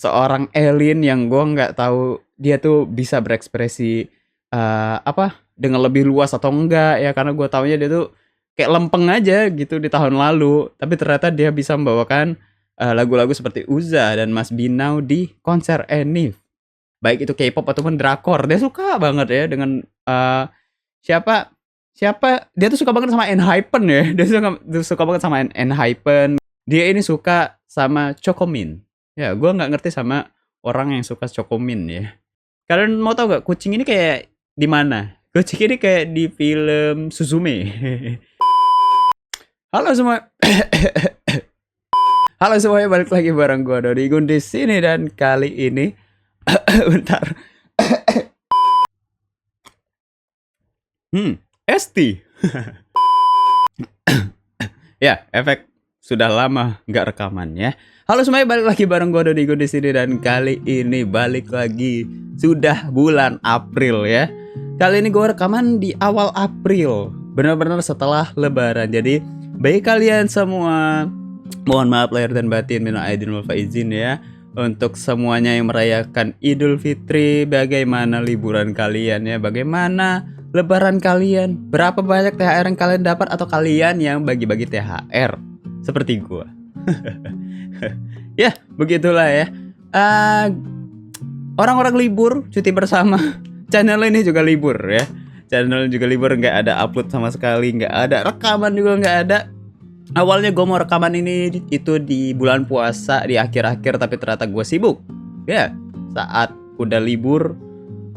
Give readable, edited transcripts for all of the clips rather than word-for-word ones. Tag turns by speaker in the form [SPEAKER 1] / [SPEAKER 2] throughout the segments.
[SPEAKER 1] seorang Elin yang gue nggak tahu dia tuh bisa berekspresi dengan lebih luas atau enggak ya, karena gue taunya dia tuh kayak lempeng aja gitu di tahun lalu, tapi ternyata dia bisa membawakan lagu-lagu seperti Uza dan Mas Binau di konser Enif, baik itu K-pop ataupun drakor. Dia suka banget ya dengan siapa siapa dia tuh suka banget sama Enhypen ya. Dia suka banget sama Enhypen. Dia ini suka sama Chocomin. Ya, gue nggak ngerti sama orang yang suka Chocomin ya. Kalian mau tahu nggak kucing ini kayak di mana? Kucing ini kayak di film Suzume. Halo semua. Halo semuanya, balik lagi bareng gue Dodi Gun di sini, dan kali ini bentar. Esti. Ya, efek sudah lama nggak rekaman ya. Halo semuanya, balik lagi bareng gue Dodi Gun di sini, dan kali ini balik lagi sudah bulan April ya. Kali ini gue rekaman di awal April, benar-benar setelah Lebaran. Jadi bagi kalian semua, mohon maaf lahir dan batin, minal aidin wal faizin ya. Untuk semuanya yang merayakan Idul Fitri, bagaimana liburan kalian ya? Bagaimana Lebaran kalian? Berapa banyak THR yang kalian dapat, atau kalian yang bagi-bagi THR seperti gua? Ya, begitulah ya. Orang-orang libur, cuti bersama. Channel ini juga libur ya. Channel juga libur, nggak ada upload sama sekali, nggak ada rekaman juga nggak ada. Awalnya gue mau rekaman ini itu di bulan puasa, di akhir-akhir, tapi ternyata gue sibuk. Ya, saat udah libur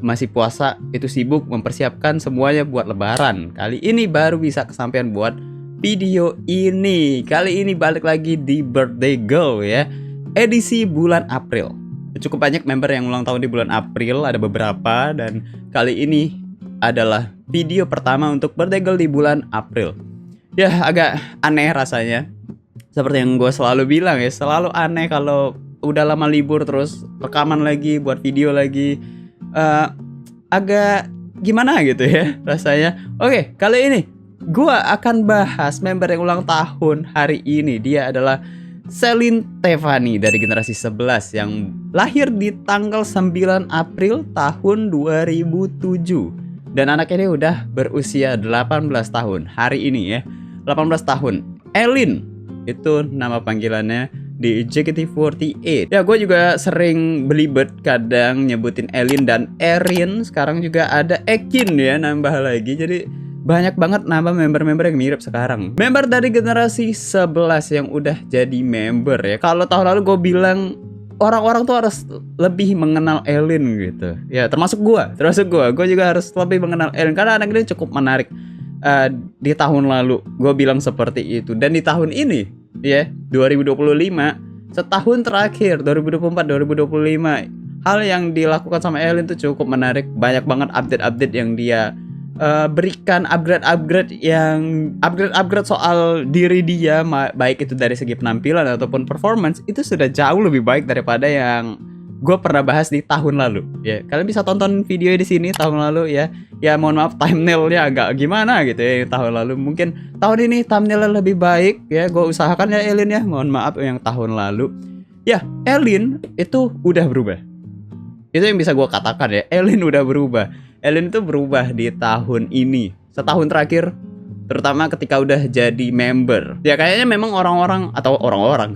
[SPEAKER 1] masih puasa itu sibuk mempersiapkan semuanya buat Lebaran. Kali ini baru bisa kesampaian buat video ini. Kali ini balik lagi di Birthday Girl ya, edisi bulan April. Cukup banyak member yang ulang tahun di bulan April, ada beberapa, dan kali ini adalah video pertama untuk Birthday Girl di bulan April. Ya, agak aneh rasanya. Seperti yang gue selalu bilang ya, selalu aneh kalau udah lama libur terus rekaman lagi, buat video lagi. Agak gimana gitu ya rasanya. Oke, kali ini gue akan bahas member yang ulang tahun hari ini. Dia adalah Celine Stefani dari generasi 11 yang lahir di tanggal 9 April tahun 2007. Dan anaknya ini udah berusia 18 tahun hari ini ya. 18 tahun. Elin itu nama panggilannya di JKT48. Ya, gue juga sering belibet kadang nyebutin Elin dan Erin. Sekarang juga ada Ekin ya, nambah lagi. Jadi banyak banget nama member-member yang mirip sekarang. Member dari generasi 11 yang udah jadi member ya. Kalau tahun lalu gue bilang orang-orang tuh harus lebih mengenal Elin gitu. Ya, termasuk gue. Gue juga harus lebih mengenal Elin karena anak ini cukup menarik. Di tahun lalu gue bilang seperti itu, dan di tahun ini ya 2025, setahun terakhir 2024-2025, hal yang dilakukan sama Elin tuh cukup menarik. Banyak banget update-update yang dia berikan, upgrade soal diri dia, baik itu dari segi penampilan ataupun performance, itu sudah jauh lebih baik daripada yang gue pernah bahas di tahun lalu ya. Kalian bisa tonton video di sini tahun lalu ya. Ya, mohon maaf thumbnailnya agak gimana gitu ya tahun lalu. Mungkin tahun ini thumbnailnya lebih baik ya. Gue usahakan ya Elin ya. Mohon maaf yang tahun lalu. Ya, Elin itu udah berubah. Itu yang bisa gue katakan ya. Elin udah berubah. Elin itu berubah di tahun ini. Setahun terakhir, terutama ketika udah jadi member. Ya kayaknya memang orang-orang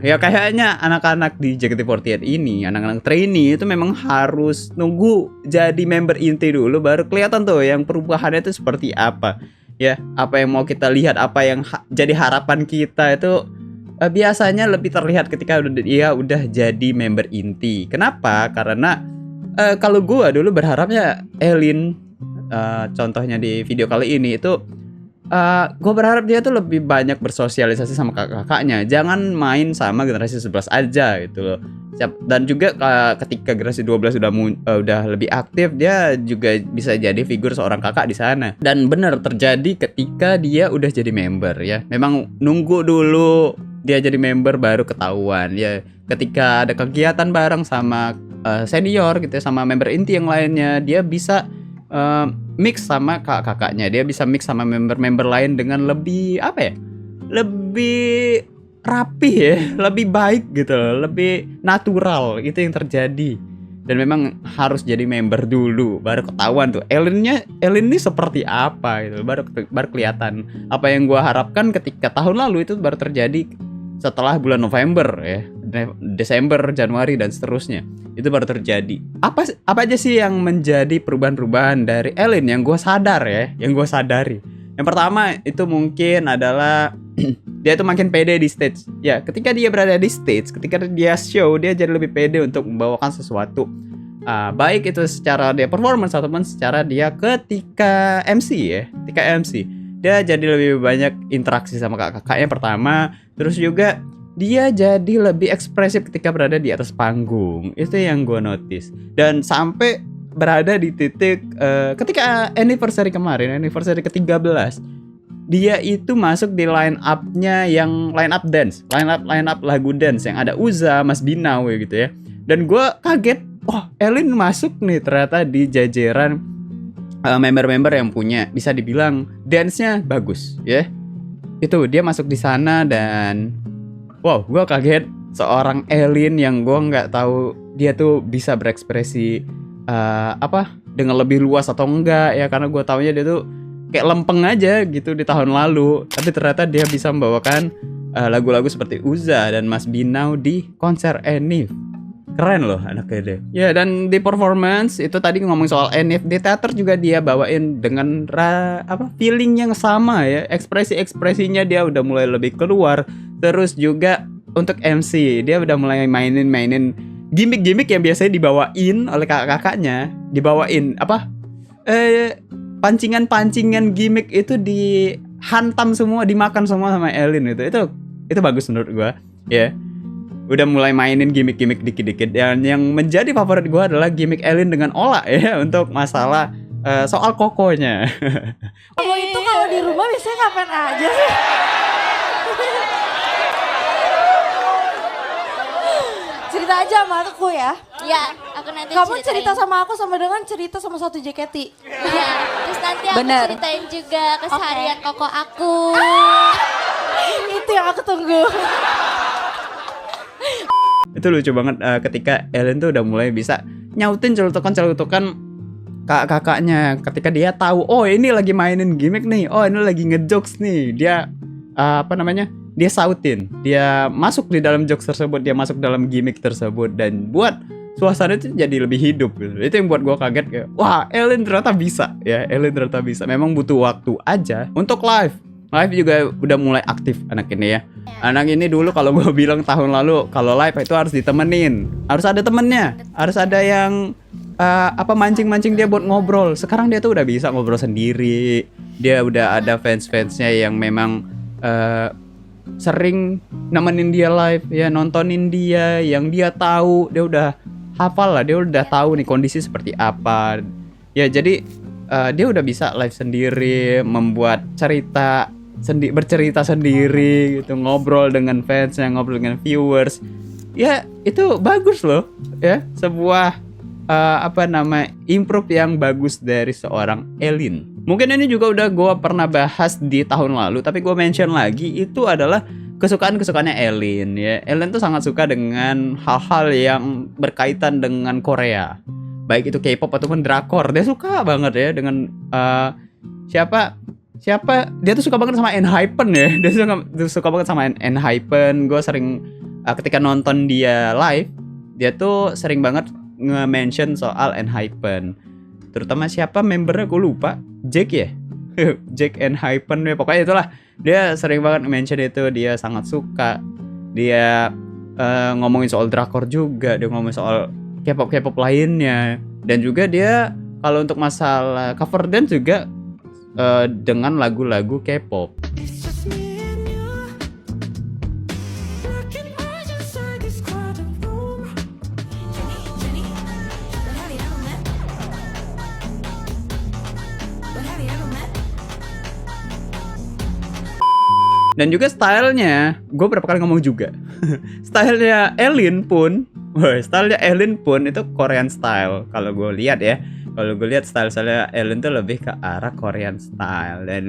[SPEAKER 1] ya kayaknya anak-anak di JKT48 ini, anak-anak trainee itu memang harus nunggu jadi member inti dulu, baru kelihatan tuh yang perubahannya itu seperti apa. Ya, apa yang mau kita lihat, apa yang jadi harapan kita itu biasanya lebih terlihat ketika dia udah jadi member inti. Kenapa? Karena kalau gua dulu berharapnya Elin, contohnya di video kali ini itu, gue berharap dia tuh lebih banyak bersosialisasi sama kakak-kakaknya. Jangan main sama generasi 11 aja gitu loh. Dan juga ketika generasi 12 udah lebih aktif, dia juga bisa jadi figur seorang kakak di sana. Dan benar terjadi ketika dia udah jadi member ya. Memang nunggu dulu dia jadi member baru ketahuan ya. Ketika ada kegiatan bareng sama senior gitu ya, sama member inti yang lainnya, dia bisa mix sama kakak-kakaknya. Dia bisa mix sama member-member lain dengan lebih lebih rapi ya, lebih baik gitu loh, lebih natural itu yang terjadi. Dan memang harus jadi member dulu baru ketahuan tuh Ellen ini seperti apa gitu, baru kelihatan. Apa yang gua harapkan ketika tahun lalu itu baru terjadi setelah bulan November ya, Desember, Januari dan seterusnya. Itu baru terjadi. Apa aja sih yang menjadi perubahan-perubahan dari Ellen yang gua sadar ya, yang gua sadari. Yang pertama itu mungkin adalah dia tuh makin pede di stage. Ya, ketika dia berada di stage, ketika dia show, dia jadi lebih pede untuk membawakan sesuatu. Baik itu secara dia performance ataupun secara dia ketika MC ya. Ketika MC, dia jadi lebih banyak interaksi sama kakak-kakaknya pertama. Terus juga dia jadi lebih ekspresif ketika berada di atas panggung. Itu yang gue notice. Dan sampai berada di titik ketika anniversary kemarin, anniversary ke-13, dia itu masuk di line up-nya yang line up dance, line up lagu dance yang ada Uza, Mas Binau gitu ya. Dan gue kaget, Ellen masuk nih ternyata di jajaran member-member yang punya bisa dibilang dance-nya bagus ya. Itu dia masuk di sana dan wow, gue kaget seorang Ellen yang gue nggak tahu dia tuh bisa berekspresi dengan lebih luas atau enggak ya, karena gue taunya dia tuh kayak lempeng aja gitu di tahun lalu. Tapi ternyata dia bisa membawakan lagu-lagu seperti Uza dan Mas Binau di konser Enif. Keren loh anaknya deh. Ya, dan di performance itu tadi ngomong soal Enif, di teater juga dia bawain dengan feeling yang sama ya. Ekspresi-ekspresinya dia udah mulai lebih keluar. Terus juga untuk MC dia udah mulai mainin gimmick-gimmick yang biasanya dibawain oleh kakak-kakaknya. Dibawain pancingan-pancingan gimmick itu dihantam semua, dimakan semua sama Ellen itu bagus menurut gua ya. Udah mulai mainin gimmick-gimmick dikit-dikit. Dan yang menjadi favorit gua adalah gimmick Ellen dengan Ola ya, untuk masalah soal kokonya.
[SPEAKER 2] Kamu itu kalau di rumah biasanya ngapain aja sih? Cerita aja sama aku ya.
[SPEAKER 3] Ya, aku nanti
[SPEAKER 2] Kamu
[SPEAKER 3] ceritain.
[SPEAKER 2] cerita sama aku sama dengan cerita sama satu JKT.
[SPEAKER 3] Ya, terus nanti aku
[SPEAKER 2] Bener.
[SPEAKER 3] ceritain juga keseharian koko aku.
[SPEAKER 2] Itu yang aku tunggu.
[SPEAKER 1] Itu lucu banget ketika Ellen tuh udah mulai bisa nyautin celutukan kakak-kakaknya. Ketika dia tahu, ini lagi mainin gimmick nih, ini lagi ngejokes nih, dia dia sautin, dia masuk di dalam jokes tersebut, dia masuk dalam gimmick tersebut dan buat suasana itu jadi lebih hidup gitu. Itu yang buat gue kaget kayak, wah Ellen ternyata bisa ya, Ellen ternyata bisa. Memang butuh waktu aja untuk live juga udah mulai aktif anak ini ya. Anak ini dulu kalau gue bilang tahun lalu kalau live itu harus ditemenin, harus ada temennya, harus ada yang mancing-mancing dia buat ngobrol. Sekarang dia tuh udah bisa ngobrol sendiri. Dia udah ada fans-fansnya yang memang sering nemenin dia live ya, nontonin dia, yang dia tahu, dia udah hafal lah, dia udah tahu nih kondisi seperti apa ya. Jadi dia udah bisa live sendiri, membuat cerita bercerita sendiri gitu, ngobrol dengan fansnya, ngobrol dengan viewers ya. Itu bagus loh ya, sebuah improve yang bagus dari seorang Ellen. Mungkin ini juga udah gue pernah bahas di tahun lalu, tapi gue mention lagi, itu adalah kesukaannya Ellen ya. Ellen tuh sangat suka dengan hal-hal yang berkaitan dengan Korea, baik itu K-pop ataupun drakor. Dia suka banget ya dengan siapa dia tuh suka banget sama ENHYPEN ya. Dia suka banget sama ENHYPEN. Gue sering ketika nonton dia live, dia tuh sering banget nge-mention soal ENHYPEN. Terutama siapa membernya gue lupa, Jack ya. Jack ENHYPEN ya, pokoknya itulah. Dia sering banget mention itu, dia sangat suka. Dia ngomongin soal drakor juga, dia ngomongin soal K-pop lainnya. Dan juga dia kalau untuk masalah cover dance juga dengan lagu-lagu K-pop. Dan juga stylenya, gue berapa kali ngomong juga, stylenya Ellen pun itu Korean style. Kalau gue lihat ya, style-stylenya Ellen tuh lebih ke arah Korean style. Dan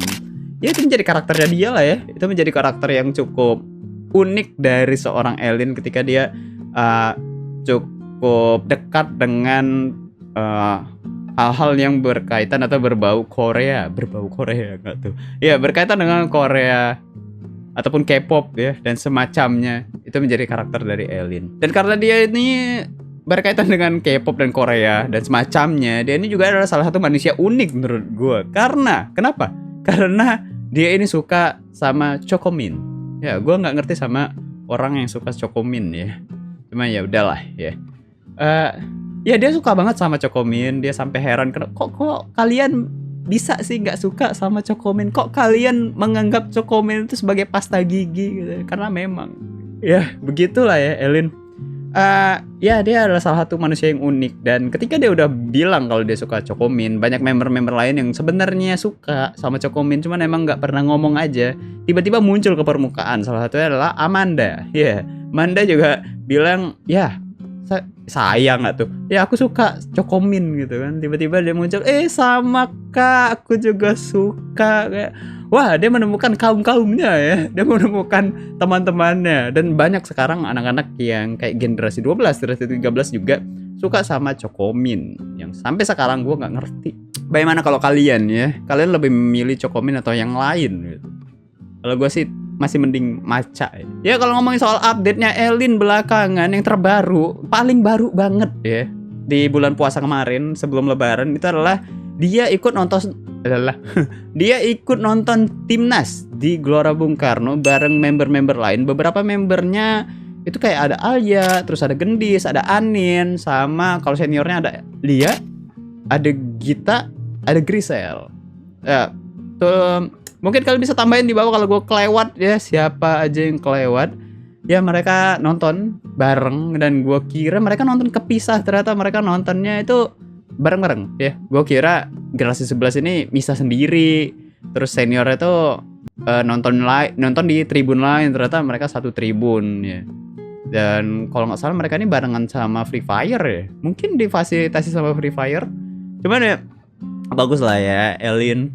[SPEAKER 1] ya itu menjadi karakternya dia lah ya. Itu menjadi karakter yang cukup unik dari seorang Elin ketika dia cukup dekat dengan hal-hal yang berkaitan atau berbau Korea nggak tuh? Ya, berkaitan dengan Korea ataupun K-pop ya dan semacamnya. Itu menjadi karakter dari Elin. Dan karena dia ini berkaitan dengan K-pop dan Korea dan semacamnya, dia ini juga adalah salah satu manusia unik menurut gue. Kenapa? Karena dia ini suka sama Chocomin. Ya, gue nggak ngerti sama orang yang suka Chocomin ya. Cuma ya udahlah ya. Ya dia suka banget sama Chocomin. Dia sampai heran kok kalian bisa sih nggak suka sama Chocomin? Kok kalian menganggap Chocomin itu sebagai pasta gigi gitu? Karena memang ya begitulah ya Elin. Ya dia adalah salah satu manusia yang unik. Dan ketika dia udah bilang kalau dia suka Chocomin, banyak member-member lain yang sebenarnya suka sama Chocomin, cuman emang nggak pernah ngomong aja. Tiba-tiba muncul ke permukaan. Salah satunya adalah Amanda. Ya, Amanda juga bilang ya sayang gak tuh? Ya aku suka Chocomin gitu kan. Tiba-tiba dia muncul, sama kak, aku juga suka. Kayak, wah dia menemukan kaum-kaumnya ya. Dia menemukan teman-temannya. Dan banyak sekarang anak-anak yang kayak generasi 12, generasi 13 juga suka sama Chocomin. Yang sampai sekarang gue gak ngerti. Bagaimana kalau kalian ya? Kalian lebih memilih Chocomin atau yang lain gitu? Kalau gue sih masih mending maca ya. Ya kalau ngomongin soal update-nya Elin belakangan yang terbaru, paling baru banget ya. Di bulan puasa kemarin sebelum lebaran itu adalah dia ikut nonton Timnas di Gelora Bung Karno bareng member-member lain. Beberapa membernya itu kayak ada Alia, terus ada Gendis, ada Anin, sama kalau seniornya ada Lia, ada Gita, ada Grisel. Ya, tuh mungkin kalian bisa tambahin di bawah kalau gue kelewat ya, siapa aja yang kelewat. Ya mereka nonton bareng dan gue kira mereka nonton kepisah, ternyata mereka nontonnya itu bareng-bareng ya. Gue kira generasi 11 ini misah sendiri, terus seniornya tuh nonton di tribun lain, ternyata mereka satu tribun ya. Dan kalau nggak salah mereka ini barengan sama Free Fire ya, mungkin difasilitasi sama Free Fire. Cuman ya bagus lah ya Elin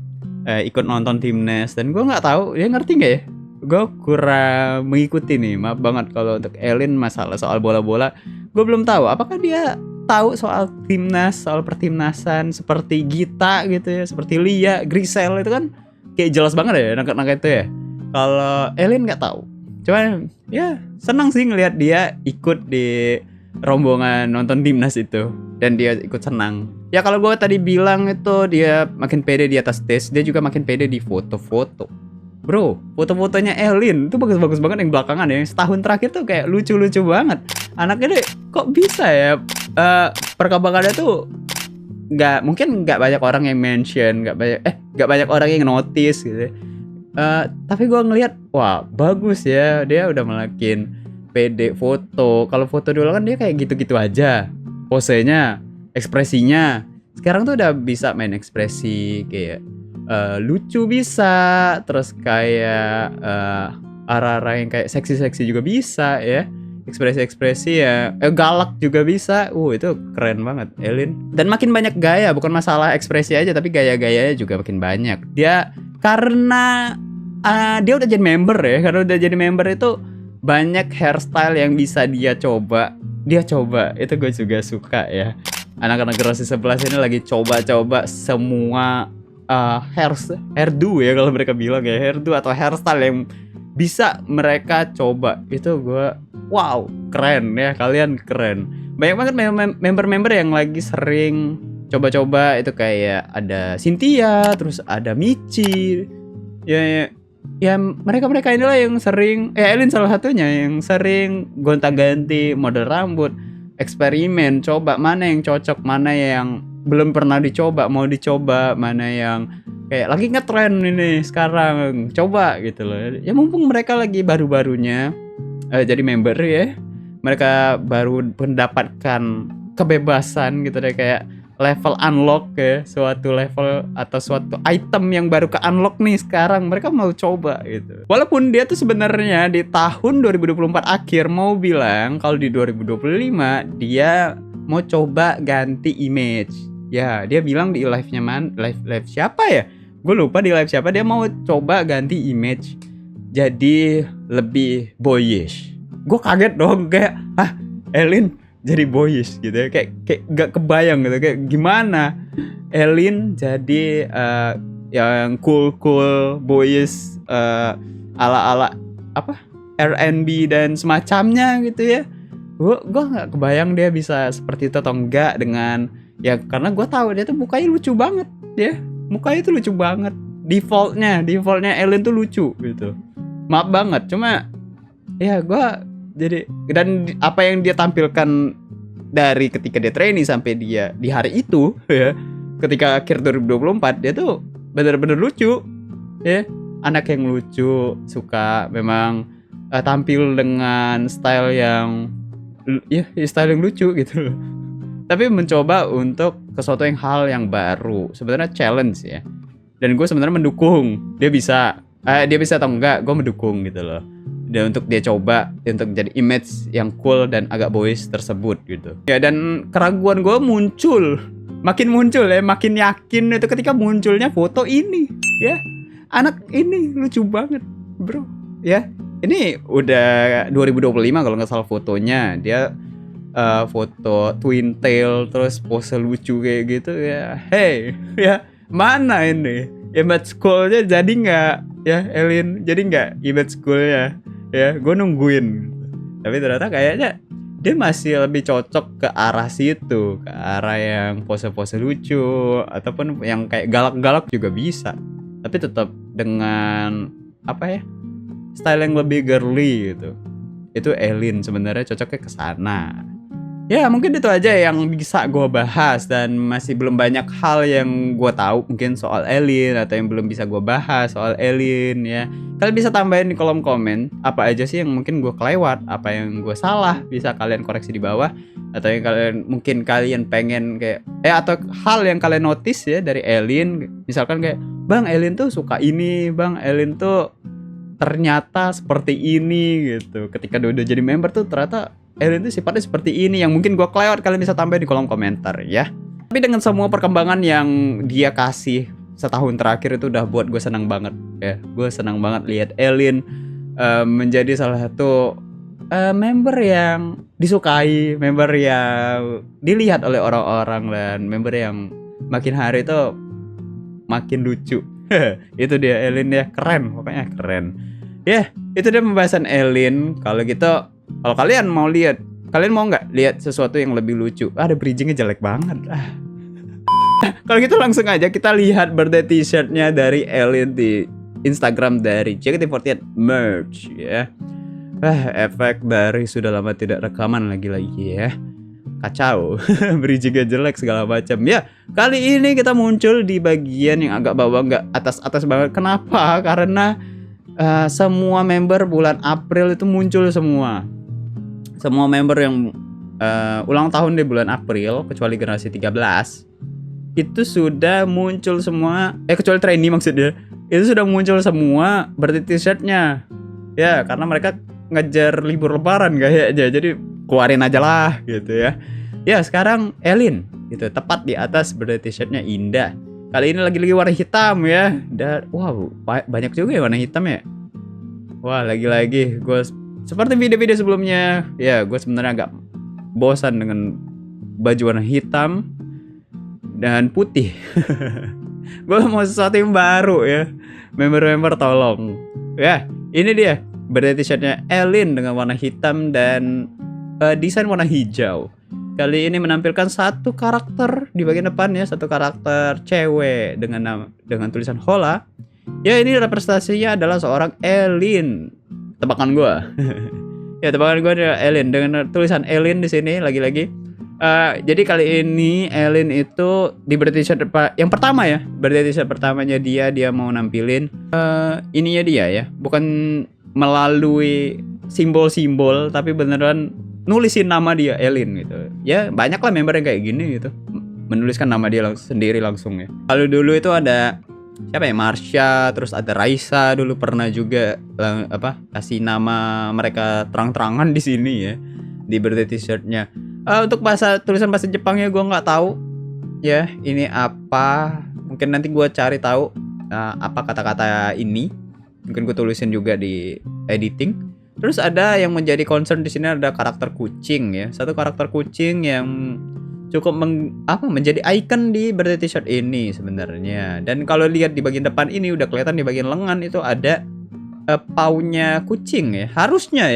[SPEAKER 1] ikut nonton Timnas. Dan gue nggak tahu dia ngerti nggak ya, gue kurang mengikuti nih, maaf banget kalau untuk Elin masalah soal bola-bola. Gue belum tahu apakah dia tahu soal Timnas, soal pertimnasan seperti Gita gitu ya, seperti Lia, Grisel itu kan kayak jelas banget ya anak-anak itu ya. Kalau Elin nggak tahu. Cuman ya senang sih ngelihat dia ikut di rombongan nonton Timnas itu dan dia ikut senang. Ya kalau gue tadi bilang itu dia makin pede di atas stage, dia juga makin pede di foto-foto. Bro, foto-fotonya Elin itu bagus-bagus banget yang belakangan ya. Setahun terakhir tuh kayak lucu-lucu banget. Anaknya deh kok bisa ya, perkembangannya tuh mungkin nggak banyak orang yang mention, nggak banyak orang yang notice gitu. Tapi gue ngelihat wah bagus ya, dia udah makin pede foto. Kalau foto dulu kan dia kayak gitu-gitu aja posenya, ekspresinya. Sekarang tuh udah bisa main ekspresi kayak lucu bisa, terus kayak arah-arah yang kayak seksi-seksi juga bisa ya. Ekspresi-ekspresi ya, galak juga bisa. Itu keren banget Elin. Dan makin banyak gaya, bukan masalah ekspresi aja, tapi gaya-gayanya juga makin banyak. Dia karena dia udah jadi member ya, karena udah jadi member itu banyak hairstyle yang bisa dia coba. Itu gue juga suka ya. Anak-anak generasi 11 ini lagi coba-coba semua hairdo ya kalau mereka bilang ya, hairdo atau hairstyle yang bisa mereka coba. Itu gue wow, keren ya, kalian keren. Banyak banget member-member yang lagi sering coba-coba. Itu kayak ada Cynthia, terus ada Michi. Ya mereka inilah yang sering, Elin salah satunya yang sering gonta-ganti model rambut, eksperimen, coba mana yang cocok, mana yang belum pernah dicoba, mau dicoba, mana yang kayak lagi ngetren ini sekarang, coba gitu loh. Ya mumpung mereka lagi baru-barunya jadi member ya, mereka baru mendapatkan kebebasan gitu deh, kayak level unlock ya, suatu level atau suatu item yang baru ke unlock nih sekarang, mereka mau coba gitu. Walaupun dia tuh sebenarnya di tahun 2024 akhir mau bilang kalau di 2025 dia mau coba ganti image. Ya, dia bilang di live siapa ya? Gue lupa di live siapa, dia mau coba ganti image. jadi lebih boyish. Gue kaget dong, kayak Elin jadi boyish gitu ya, kayak gak kebayang gitu, kayak gimana Elin jadi yang cool boyish, ala apa R&B dan semacamnya gitu ya. Gue nggak kebayang dia bisa seperti itu atau enggak, dengan ya karena gue tahu dia tuh mukanya lucu banget ya, mukanya tuh lucu banget, defaultnya Elin tuh lucu gitu, maaf banget. Cuma ya gue jadi, dan apa yang dia tampilkan dari ketika dia training sampai dia di hari itu ya, ketika akhir 2024, dia tuh bener-bener lucu ya, anak yang lucu, suka memang tampil dengan style yang style yang lucu gitu loh. Tapi mencoba untuk sesuatu yang hal yang baru, sebenarnya challenge ya. Dan gue sebenarnya mendukung dia bisa atau enggak, gue mendukung gitu loh. Dan untuk dia coba untuk jadi image yang cool dan agak boyish tersebut gitu. Ya, dan keraguan gue makin muncul ya, makin yakin itu ketika munculnya foto ini ya. Anak ini lucu banget bro ya. Ini udah 2025 kalau nggak salah fotonya. Dia foto twin tail terus pose lucu kayak gitu ya. Hey ya, mana ini image coolnya jadi nggak ya Elin? Jadi nggak image coolnya ya? Gue nungguin, tapi ternyata kayaknya dia masih lebih cocok ke arah situ, ke arah yang pose-pose lucu ataupun yang kayak galak-galak juga bisa. Tapi tetap dengan apa ya, style yang lebih girly gitu. Itu Elin sebenarnya cocoknya ke sana. Ya mungkin itu aja yang bisa gue bahas, dan masih belum banyak hal yang gue tahu mungkin soal Elin, atau yang belum bisa gue bahas soal Elin ya. Kalian bisa tambahin di kolom komen apa aja sih yang mungkin gue kelewat, apa yang gue salah, bisa kalian koreksi di bawah. Atau yang kalian pengen kayak atau hal yang kalian notice ya dari Elin. Misalkan kayak, Bang Elin tuh suka ini, Bang Elin tuh ternyata seperti ini gitu. Ketika udah jadi member tuh ternyata Elin tuh sifatnya seperti ini, yang mungkin gue kelewat. Kalian bisa tambahin di kolom komentar ya. Tapi dengan semua perkembangan yang dia kasih setahun terakhir itu udah buat gue senang banget ya. Gue senang banget lihat Elin menjadi salah satu member yang disukai, member yang dilihat oleh orang-orang, dan member yang makin hari itu makin lucu. Itu dia Elin ya, keren, pokoknya keren. Ya, itu dia pembahasan Elin. Kalau gitu, kalau kalian mau nggak lihat sesuatu yang lebih lucu? Ada bridgingnya jelek banget. Kalau gitu langsung aja kita lihat birthday t-shirtnya dari Elin di Instagram dari JKT48 merch ya. Efek dari sudah lama tidak rekaman lagi ya. Kacau. Bridgingnya jelek segala macam ya. Kali ini kita muncul di bagian yang agak bawah, nggak atas banget. Kenapa? Karena semua member bulan April itu muncul semua. Semua member yang ulang tahun di bulan April, kecuali generasi 13, itu sudah muncul semua. Kecuali trainee maksudnya, itu sudah muncul semua berarti t-shirtnya. Ya, karena mereka ngejar libur lebaran kayaknya, jadi keluarin aja lah gitu ya. Ya, sekarang Elin gitu, tepat di atas berarti t-shirtnya indah. Kali ini lagi warna hitam ya. Dan wow, banyak juga ya warna hitam ya. Wah, lagi-lagi gue seperti video-video sebelumnya, ya gue sebenarnya agak bosan dengan baju warna hitam dan putih. Gue mau sesuatu yang baru ya. Member-member tolong. Ya, ini dia berarti t-shirtnya Elin dengan warna hitam dan desain warna hijau. Kali ini menampilkan satu karakter di bagian depan ya, satu karakter cewek dengan tulisan Hola. Ya, ini representasinya adalah seorang Elin. Tebakan gue. Ya, tebakan gue adalah Elin dengan tulisan Elin di sini lagi-lagi. Jadi kali ini Elin itu di birthday t-shirt yang pertama ya, birthday t-shirt pertamanya dia mau nampilin ininya dia ya, bukan melalui simbol-simbol, tapi beneran nulisin nama dia Elin gitu. Ya banyak lah member yang kayak gini gitu, menuliskan nama dia sendiri langsung ya. Kalau dulu itu ada siapa ya, Marsha, terus ada Raisa dulu pernah juga kasih nama mereka terang-terangan di sini ya, di birthday t-shirtnya. Untuk tulisan bahasa Jepangnya gue nggak tahu ya, ini apa, mungkin nanti gue cari tahu apa kata-kata ini Mungkin gue tulisin juga di editing. Terus ada yang menjadi concern di sini ada karakter kucing ya. Satu karakter kucing yang cukup menjadi icon di birthday t-shirt ini sebenarnya. Dan kalau lihat di bagian depan ini udah kelihatan di bagian lengan itu ada paunya kucing ya. Harusnya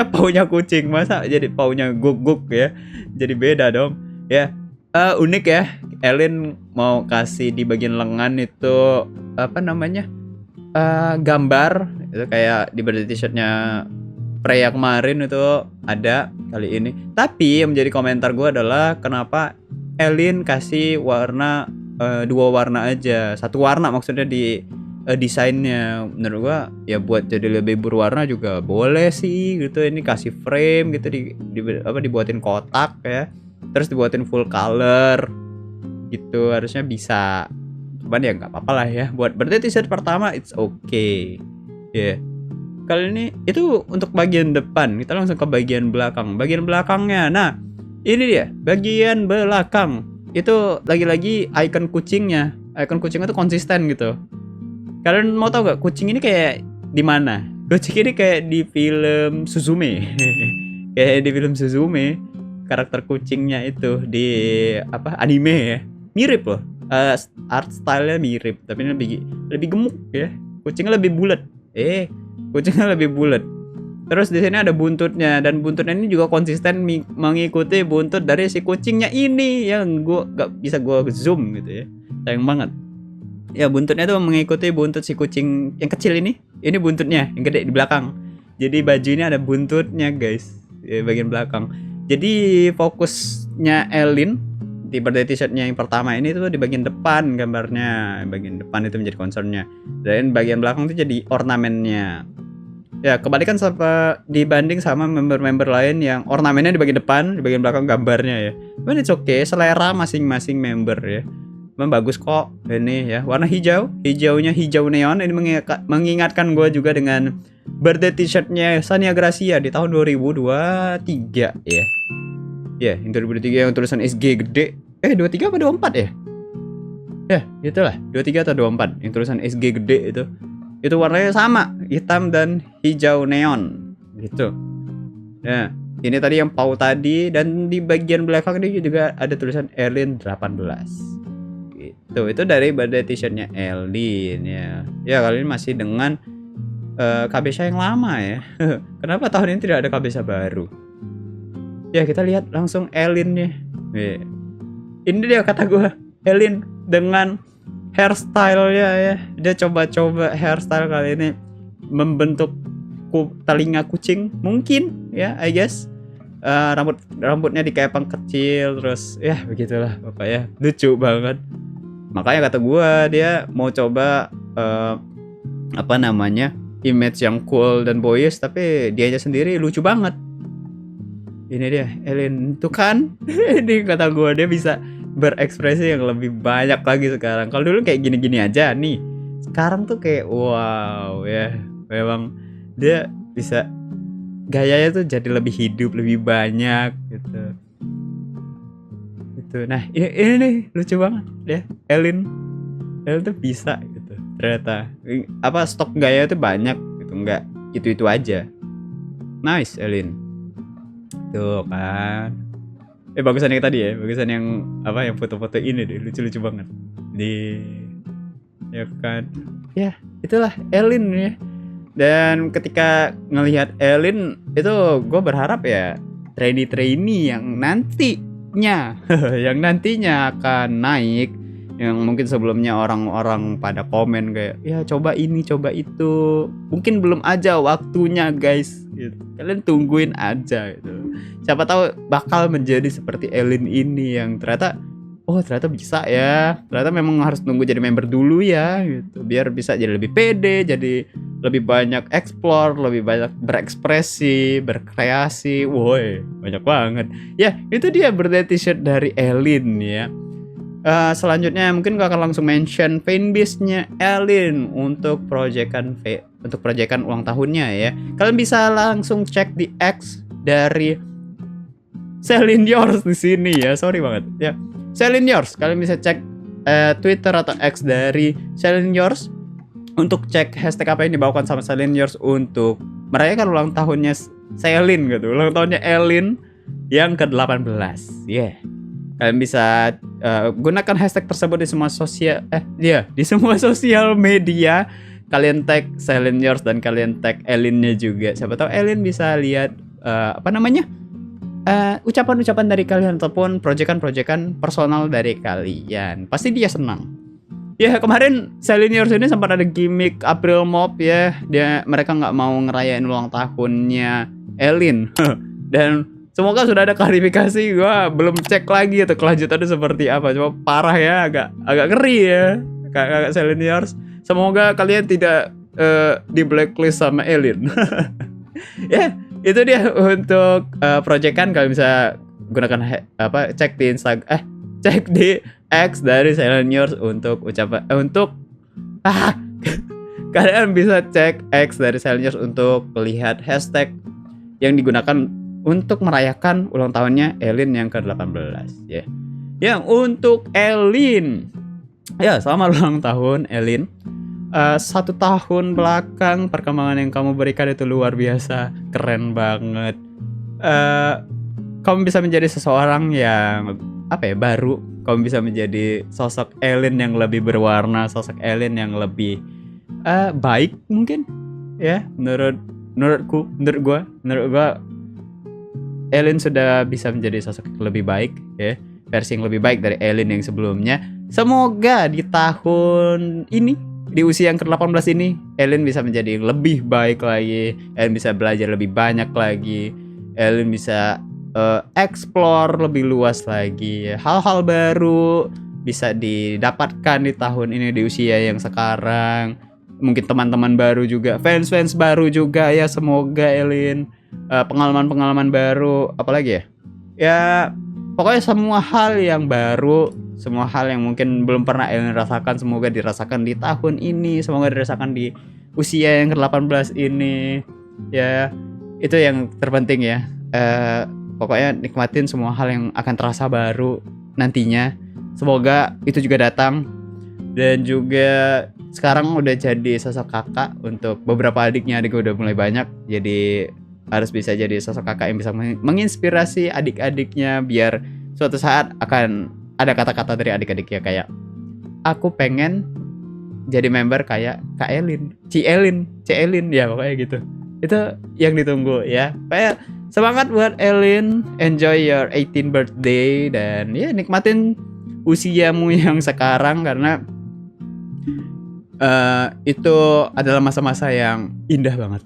[SPEAKER 1] paunya kucing. Masa jadi paunya guguk ya. Jadi beda dong. Ya. Unik ya. Elin mau kasih di bagian lengan itu gambar itu kayak di birthday t-shirtnya Freya kemarin itu ada kali ini. Tapi yang menjadi komentar gue adalah kenapa Elin kasih warna 2 warna aja, 1 warna maksudnya di desainnya. Menurut gue ya buat jadi lebih berwarna juga boleh sih gitu. Ini kasih frame gitu dibuatin kotak ya, terus dibuatin full color gitu, harusnya bisa. Cuman ya nggak apa-apa lah ya, buat birthday t-shirt pertama it's okay ya. Kali ini itu untuk bagian depan. Kita langsung ke bagian belakang. Bagian belakangnya, nah ini dia bagian belakang. Itu lagi-lagi icon kucingnya. Icon kucingnya tuh konsisten gitu. Kalian mau tahu gak kucing ini kayak di mana? Kucing ini kayak di film Suzume. Kayak di film Suzume. Karakter kucingnya itu di anime ya. Mirip loh. Art style-nya mirip, tapi ini lebih gemuk ya. Kucingnya lebih bulat. Kucingnya lebih bulat. Terus di sini ada buntutnya, dan buntutnya ini juga konsisten mengikuti buntut dari si kucingnya ini yang gak bisa zoom gitu ya. Sayang banget. Ya buntutnya tuh mengikuti buntut si kucing yang kecil ini. Ini buntutnya yang gede di belakang. Jadi baju ini ada buntutnya guys, di bagian belakang. Jadi fokusnya Elin di birthday t-shirtnya yang pertama ini tuh di bagian depan gambarnya. Bagian depan itu menjadi concernnya. Dan bagian belakang itu jadi ornamennya. Ya kebalikan dibanding sama member-member lain yang ornamennya di bagian depan, di bagian belakang gambarnya ya. Cuman it's okay, selera masing-masing member ya. Memang bagus kok ini ya. Warna hijaunya hijau neon. Ini mengingatkan gue juga dengan birthday t-shirtnya Sania Gracia di tahun 2023 ya. Ya, yang 2023 yang tulisan SG gede. 23 apa 24 ya? Ya, itulah, 23 atau 24 yang tulisan SG gede itu. Itu warnanya sama, hitam dan hijau neon gitu. Ya, ini tadi yang pau tadi, dan di bagian belakang ini juga ada tulisan Elin 18. Gitu. Itu dari birthday t-shirtnya Elin ya. Ya, kali ini masih dengan Kabesha yang lama ya. Kenapa tahun ini tidak ada Kabesha baru? Ya kita lihat langsung Elin-nya. Ini dia kata gue, Elin dengan hairstyle-nya ya. Dia coba-coba hairstyle kali ini membentuk telinga kucing mungkin ya, I guess. Rambutnya dikepang kecil, terus ya begitulah Bapak ya. Lucu banget. Makanya kata gue dia mau coba image yang cool dan boyish, tapi dianya sendiri lucu banget. Ini dia Elin tuh kan. Ini kata gue dia bisa berekspresi yang lebih banyak lagi sekarang. Kalau dulu kayak gini-gini aja nih, sekarang tuh kayak wow ya. Memang dia bisa gayanya tuh jadi lebih hidup, lebih banyak gitu. Itu. Nah ini nih lucu banget ya. Elin tuh bisa gitu. Ternyata stok gaya tuh banyak gitu, nggak itu aja. Nice Elin. Tuh kan. Bagusan yang tadi ya, bagusan yang yang foto-foto ini deh, lucu-lucu banget. Ya kan. Ya, itulah Elin ya. Dan ketika ngelihat Elin itu gue berharap ya trainee yang nantinya akan naik, yang mungkin sebelumnya orang-orang pada komen kayak ya coba ini coba itu, mungkin belum aja waktunya guys gitu. Kalian tungguin aja gitu. Siapa tahu bakal menjadi seperti Elin ini yang ternyata bisa ya. Ternyata memang harus nunggu jadi member dulu ya gitu, biar bisa jadi lebih pede, jadi lebih banyak explore, lebih banyak berekspresi, berkreasi. Woi, banyak banget. Ya, itu dia birthday t-shirt dari Elin ya. Selanjutnya mungkin gue akan langsung mention fanbase-nya Elin untuk proyekan ulang tahunnya ya. Kalian bisa langsung cek di X dari Celine Yours di sini ya. Sorry banget ya. Celine Yours, kalian bisa cek Twitter atau X dari Celine Yours. untuk cek hashtag apa yang dibawakan sama Celine Yours untuk merayakan ulang tahunnya Celine gitu. Ulang tahunnya Elin yang ke-18. Kalian bisa gunakan hashtag tersebut di semua di semua sosial media. Kalian tag Celine Yours dan kalian tag Elinnya juga. Siapa tahu Elin bisa lihat ucapan-ucapan dari kalian ataupun proyekan-proyekan personal dari kalian. Pasti dia senang. Ya, kemarin Celine Yours ini sempat ada gimmick April Mop ya. Mereka nggak mau ngerayain ulang tahunnya Elin. Dan semoga sudah ada klarifikasi. Gua belum cek lagi itu kelanjutannya seperti apa. Cuma parah ya, agak ngeri ya. Kakak Celine Yours. Semoga kalian tidak di blacklist sama Elin. Ya, itu dia untuk proyekan. Kalian bisa gunakan cek di Instagram, cek di X dari Celine Yours untuk kalian bisa cek X dari Celine Yours untuk melihat hashtag yang digunakan untuk merayakan ulang tahunnya Elin yang ke-18 ya. Yang untuk Elin, ya selamat ulang tahun Elin. 1 tahun belakang perkembangan yang kamu berikan itu luar biasa, keren banget. Kamu bisa menjadi seseorang yang baru. Kamu bisa menjadi sosok Elin yang lebih berwarna, sosok Elin yang lebih baik mungkin ya. Menurut gua Elin sudah bisa menjadi sosok yang lebih baik ya, versi yang lebih baik dari Elin yang sebelumnya. Semoga di tahun ini, di usia yang ke-18 ini, Elin bisa menjadi lebih baik lagi. Elin bisa belajar lebih banyak lagi. Elin bisa explore lebih luas lagi. Hal-hal baru bisa didapatkan di tahun ini, di usia yang sekarang. Mungkin teman-teman baru juga, fans-fans baru juga ya. Semoga Elin pengalaman-pengalaman baru, apalagi ya? Ya, pokoknya semua hal yang baru, semua hal yang mungkin belum pernah Elin rasakan, semoga dirasakan di tahun ini, semoga dirasakan di usia yang ke-18 ini. Ya, itu yang terpenting ya. Pokoknya nikmatin semua hal yang akan terasa baru nantinya. Semoga itu juga datang. Dan juga sekarang udah jadi sosok kakak untuk beberapa adiknya udah mulai banyak. Jadi harus bisa jadi sosok kakak yang bisa menginspirasi adik-adiknya, biar suatu saat akan ada kata-kata dari adik-adiknya kayak, aku pengen jadi member kayak Kak Elin, C Elin ya, pokoknya gitu. Itu yang ditunggu ya. Kayak semangat buat Elin, enjoy your 18th birthday, dan ya nikmatin usiamu yang sekarang, karena itu adalah masa-masa yang indah banget.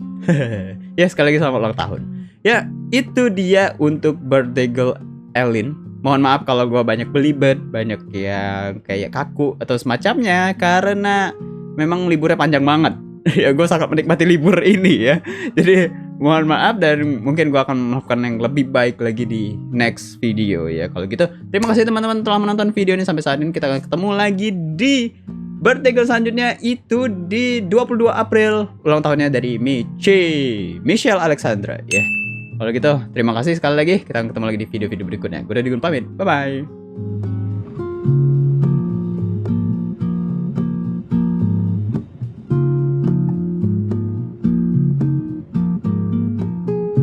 [SPEAKER 1] Ya, sekali lagi selamat ulang tahun. Ya, itu dia untuk birthday girl Elin. Mohon maaf kalau gue banyak belibet, banyak yang kayak kaku atau semacamnya, karena memang liburnya panjang banget. Ya, gue sangat menikmati libur ini ya. Jadi mohon maaf, dan mungkin gue akan melakukan yang lebih baik lagi di next video ya. Kalau gitu, terima kasih teman-teman telah menonton video ini sampai saat ini. Kita akan ketemu lagi di birthday girl selanjutnya, itu di 22 April, ulang tahunnya dari Michelle Alexandra ya. Kalau gitu, terima kasih sekali lagi. Kita akan ketemu lagi di video-video berikutnya. Gue udah pamit. Bye-bye.